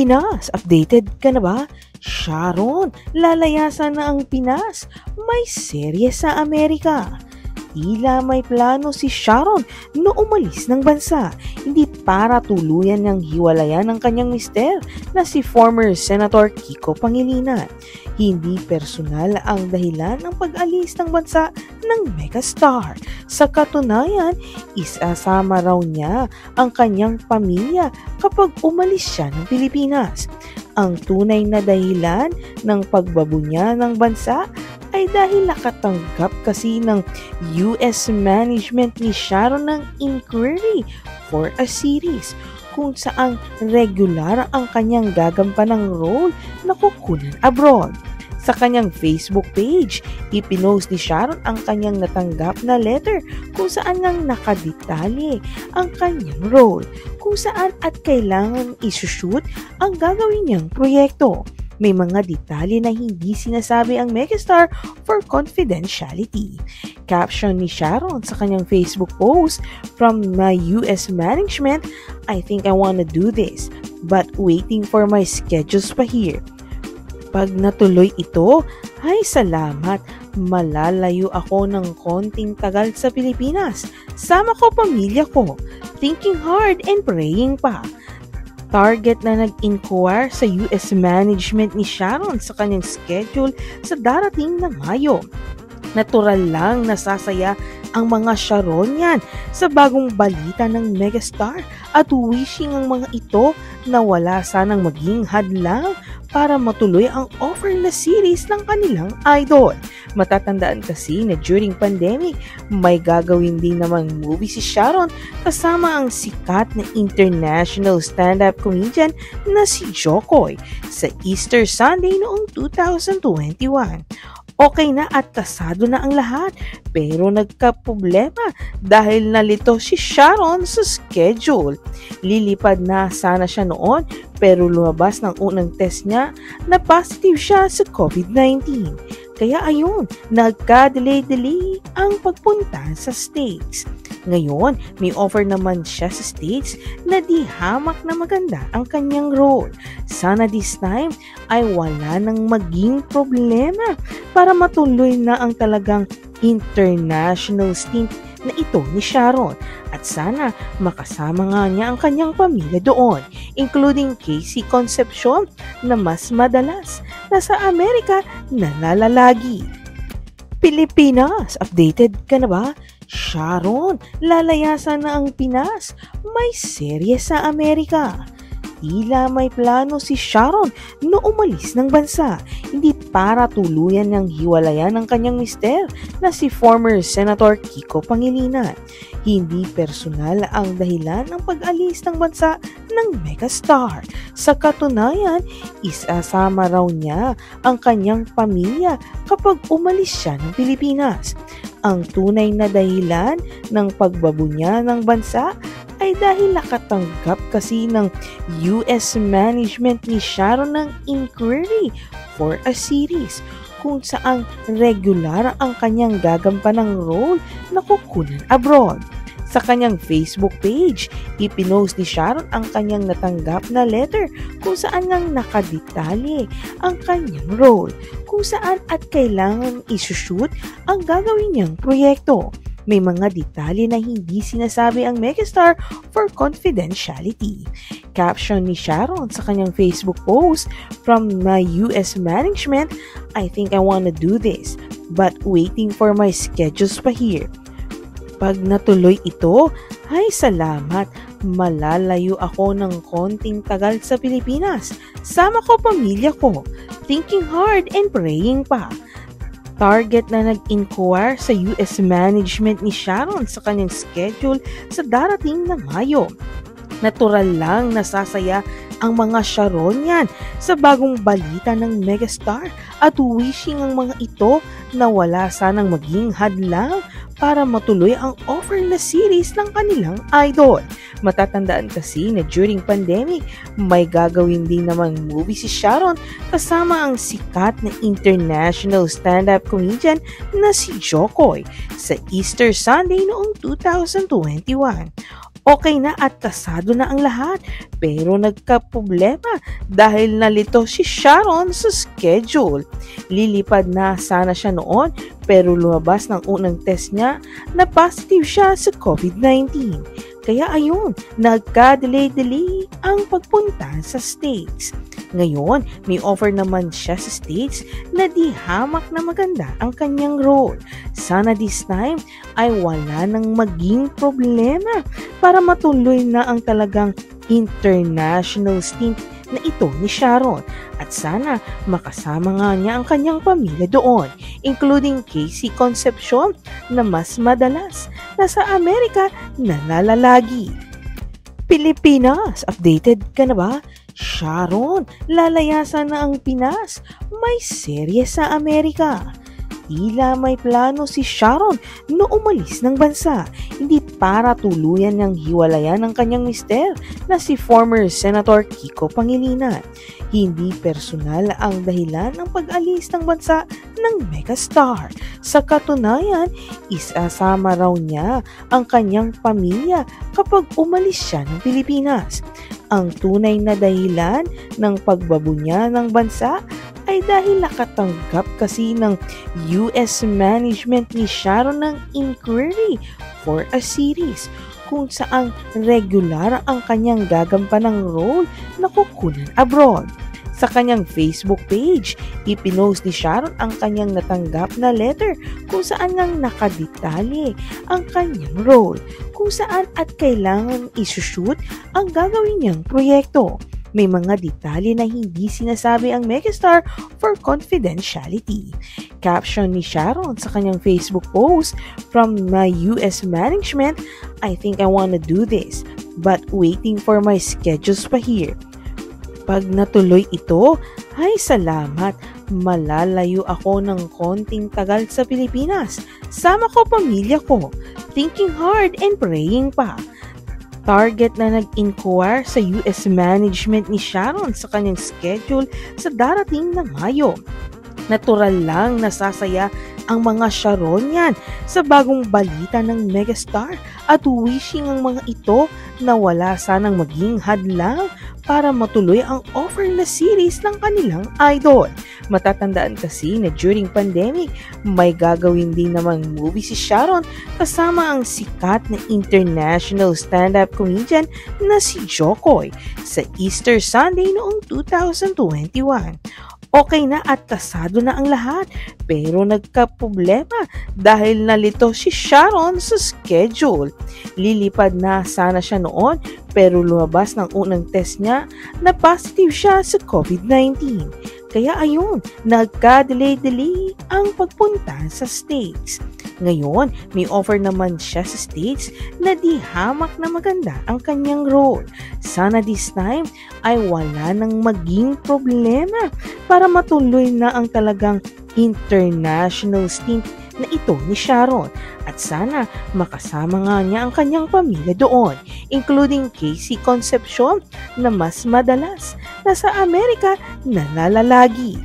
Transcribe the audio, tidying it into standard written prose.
Pilipinas, updated ka na ba? Sharon, lalayasan na ang Pinas. May serye sa Amerika. Tila may plano si Sharon na umalis ng bansa, hindi para tuluyan niyang hiwalayan ng kanyang mister na si former Senator Kiko Pangilinan. Hindi personal ang dahilan ng pag-alis ng bansa ng megastar. Sa katunayan, isasama raw niya ang kanyang pamilya kapag umalis siya ng Pilipinas. Ang tunay na dahilan ng pagbabunya ng bansa ay dahil nakatanggap kasi ng US management ni Sharon ng inquiry for a series kung saan regular ang kanyang gagampanang role na kukunan abroad. Sa kanyang Facebook page, ipinost ni Sharon ang kanyang natanggap na letter kung saan ngang nakadetalye ang kanyang role, kung saan at kailangan isushoot ang gagawin niyang proyekto. May mga detalye na hindi sinasabi ang megastar for confidentiality. Caption ni Sharon sa kanyang Facebook post, "From my US management, I think I wanna do this, but waiting for my schedules pa here. Pag natuloy ito, ay salamat, malalayo ako ng konting tagal sa Pilipinas. Sama ko pamilya ko, thinking hard and praying pa." Target na nag-inquire sa US management ni Sharon sa kanyang schedule sa darating na Mayo. Natural lang nasasaya ang mga Sharonian sa bagong balita ng megastar at wishing ang mga ito na wala sanang maging hadlang para matuloy ang offer na series ng kanilang idol. Matatandaan kasi na during pandemic, may gagawin din namang movie si Sharon kasama ang sikat na international stand-up comedian na si Jokoy sa Easter Sunday noong 2021. Okay na at kasado na ang lahat, pero nagkaproblema dahil nalito si Sharon sa schedule. Lilipad na sana siya noon pero lumabas ng unang test niya na positive siya sa COVID-19. Kaya ayun, nagka-delay ang pagpunta sa States. Ngayon, may offer naman siya sa States na di hamak na maganda ang kanyang role. Sana this time ay wala nang maging problema para matuloy na ang talagang international stint na ito ni Sharon. At sana makasama nga niya ang kanyang pamilya doon, including Casey Concepcion na mas madalas nasa Amerika nalalagi. Pilipinas, updated ka na ba? Sharon, lalayasan na ang Pinas. May serye sa Amerika. Tila may plano si Sharon na umalis ng bansa, hindi para tuluyan niyang hiwalayan ng kanyang mister na si former Senator Kiko Pangilinan. Hindi personal ang dahilan ng pag-alis ng bansa ng megastar. Sa katunayan, isasama raw niya ang kanyang pamilya kapag umalis siya ng Pilipinas. Ang tunay na dahilan ng pagbabunya ng bansa ay dahil nakatanggap kasi ng US management ni Sharon ng inquiry for a series kung saan regular ang kanyang gagampanang role na kukunan abroad. Sa kanyang Facebook page, ipinost ni Sharon ang kanyang natanggap na letter kung saan ngang nakadetalye ang kanyang role, kung saan at kailangan isushoot ang gagawin niyang proyekto. May mga detalye na hindi sinasabi ang megastar for confidentiality. Caption ni Sharon sa kanyang Facebook post, "From my US management, I think I wanna do this, but waiting for my schedules pa here. Pag natuloy ito, ay salamat, malalayo ako ng konting tagal sa Pilipinas. Sama ko pamilya ko, thinking hard and praying pa." Target na nag-inquire sa US management ni Sharon sa kanyang schedule sa darating na Mayo. Natural lang nasasaya ang mga Sharonian sa bagong balita ng megastar at wishing ang mga ito na wala sanang maging hadlang para matuloy ang offer na series ng kanilang idol. Matatandaan kasi na during pandemic, may gagawin din namang movie si Sharon kasama ang sikat na international stand-up comedian na si Jokoy sa Easter Sunday noong 2021. Okay na at kasado na ang lahat, pero nagkaproblema dahil nalito si Sharon sa schedule. Lilipad na sana siya noon pero lumabas ng unang test niya na positive siya sa COVID-19. Kaya ayun, nagka-delay ang pagpunta sa States. Ngayon, may offer naman siya sa States na di hamak na maganda ang kanyang role. Sana this time ay wala nang maging problema para matuloy na ang talagang international stint na ito ni Sharon. At sana makasama nga niya ang kanyang pamilya doon, including Casey Concepcion na mas madalas nasa Amerika nalalagi. Pilipinas, updated ka na ba? Sharon, lalayasan na ang Pinas. May serye sa Amerika. Tila may plano si Sharon na umalis ng bansa, hindi para tuluyan niyang hiwalayan ang kanyang mister na si former Senator Kiko Pangilinan. Hindi personal ang dahilan ng pag-alis ng bansa ng megastar. Sa katunayan, isasama raw niya ang kanyang pamilya kapag umalis siya ng Pilipinas. Ang tunay na dahilan ng pagbabunya ng bansa ay dahil nakatanggap kasi ng US management ni Sharon ng inquiry for a series kung saan regular ang kanyang gagampanang role na kukunan abroad. Sa kanyang Facebook page, ipinost ni Sharon ang kanyang natanggap na letter kung saan ngang nakadetalye ang kanyang role, kung saan at kailangan isushoot ang gagawin niyang proyekto. May mga detalye na hindi sinasabi ang megastar for confidentiality. Caption ni Sharon sa kanyang Facebook post, "From my US management, I think I wanna do this, but waiting for my schedules pa here. Pag natuloy ito, ay salamat, malalayo ako ng konting tagal sa Pilipinas. Sama ko pamilya ko, thinking hard and praying pa." Target na nag-inquire sa US management ni Sharon sa kanyang schedule sa darating na Mayo. Natural lang nasasaya ang mga Sharonian sa bagong balita ng megastar at wishing ang mga ito na wala sanang maging hadlang para matuloy ang offer na series ng kanilang idol. Matatandaan kasi na during pandemic, may gagawin din namang movie si Sharon kasama ang sikat na international stand-up comedian na si Jokoy sa Easter Sunday noong 2021. Okay na at kasado na ang lahat, pero nagkaproblema dahil nalito si Sharon sa schedule. Lilipad na sana siya noon pero lumabas ng unang test niya na positive siya sa COVID-19. Kaya ayun, nagka-delay ang pagpunta sa States. Ngayon, may offer naman siya sa States na di hamak na maganda ang kanyang role. Sana this time ay wala nang maging problema para matuloy na ang talagang international stint na ito ni Sharon. At sana makasama nga niya ang kanyang pamilya doon, including Casey Concepcion na mas madalas nasa Amerika nalalagi.